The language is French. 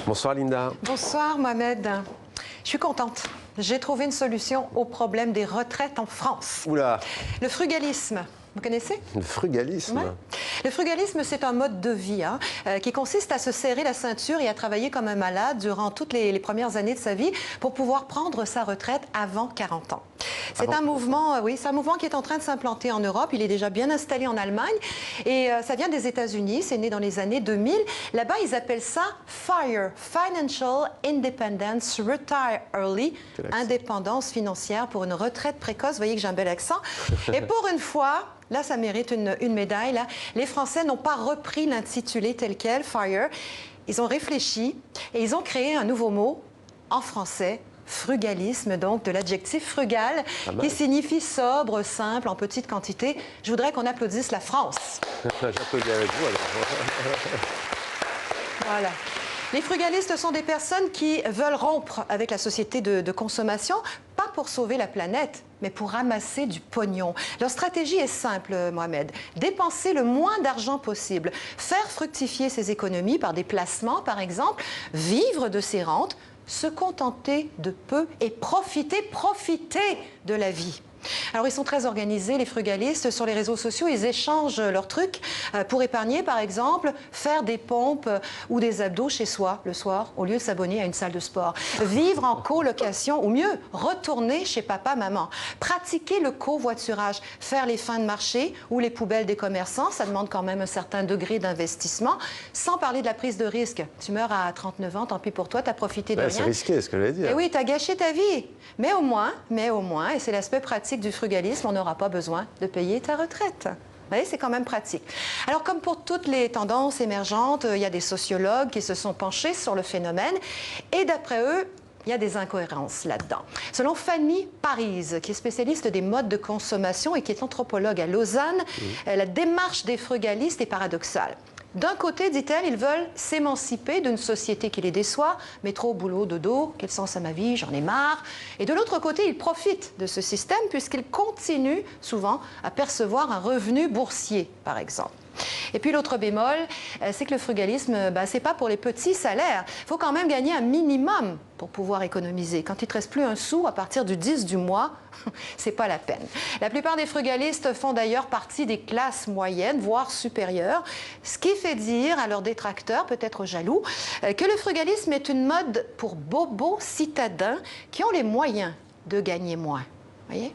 Bonsoir Linda. Bonsoir Mohamed. Je suis contente. J'ai trouvé une solution au problème des retraites en France. Oula. Le frugalisme. Vous connaissez? Le frugalisme? Ouais. Le frugalisme, c'est un mode de vie qui consiste à se serrer la ceinture et à travailler comme un malade durant toutes les premières années de sa vie pour pouvoir prendre sa retraite avant 40 ans. C'est un mouvement, oui, c'est un mouvement qui est en train de s'implanter en Europe. Il est déjà bien installé en Allemagne et ça vient des États-Unis. C'est né dans les années 2000. Là-bas, ils appellent ça FIRE, Financial Independence Retire Early, indépendance financière pour une retraite précoce. Vous voyez que j'ai un bel accent. Et pour une fois, là, ça mérite une médaille. Là. Les Français n'ont pas repris l'intitulé tel quel, FIRE. Ils ont réfléchi et ils ont créé un nouveau mot en français. Frugalisme, donc de l'adjectif frugal, qui signifie sobre, simple, en petite quantité. Je voudrais qu'on applaudisse la France. J'applaudis avec vous alors. Voilà. Les frugalistes sont des personnes qui veulent rompre avec la société de consommation, pas pour sauver la planète, mais pour ramasser du pognon. Leur stratégie est simple, Mohamed. Dépenser le moins d'argent possible, faire fructifier ses économies par des placements, par exemple, vivre de ses rentes, se contenter de peu et profiter de la vie. Alors, ils sont très organisés, les frugalistes. Sur les réseaux sociaux, ils échangent leurs trucs pour épargner, par exemple, faire des pompes ou des abdos chez soi le soir, au lieu de s'abonner à une salle de sport. Vivre en colocation, ou mieux, retourner chez papa, maman. Pratiquer le covoiturage, faire les fins de marché ou les poubelles des commerçants, ça demande quand même un certain degré d'investissement. Sans parler de la prise de risque. Tu meurs à 39 ans, tant pis pour toi, t'as profité de rien. C'est risqué, ce que je vais dire. Et oui, t'as gâché ta vie. Mais au moins, et c'est l'aspect pratique du frugalisme, on n'aura pas besoin de payer ta retraite. Vous voyez, c'est quand même pratique. Alors, comme pour toutes les tendances émergentes, il y a des sociologues qui se sont penchés sur le phénomène et d'après eux, il y a des incohérences là-dedans. Selon Fanny Parise, qui est spécialiste des modes de consommation et qui est anthropologue à Lausanne, la démarche des frugalistes est paradoxale. D'un côté, dit-elle, ils veulent s'émanciper d'une société qui les déçoit, métro, boulot, dodo, quel sens à ma vie, j'en ai marre. Et de l'autre côté, ils profitent de ce système puisqu'ils continuent souvent à percevoir un revenu boursier, par exemple. Et puis l'autre bémol, c'est que le frugalisme, c'est pas pour les petits salaires. Il faut quand même gagner un minimum pour pouvoir économiser. Quand il ne te reste plus un sou à partir du 10 du mois, c'est pas la peine. La plupart des frugalistes font d'ailleurs partie des classes moyennes, voire supérieures, ce qui fait dire à leurs détracteurs, peut-être jaloux, que le frugalisme est une mode pour bobos citadins qui ont les moyens de gagner moins. Voyez ?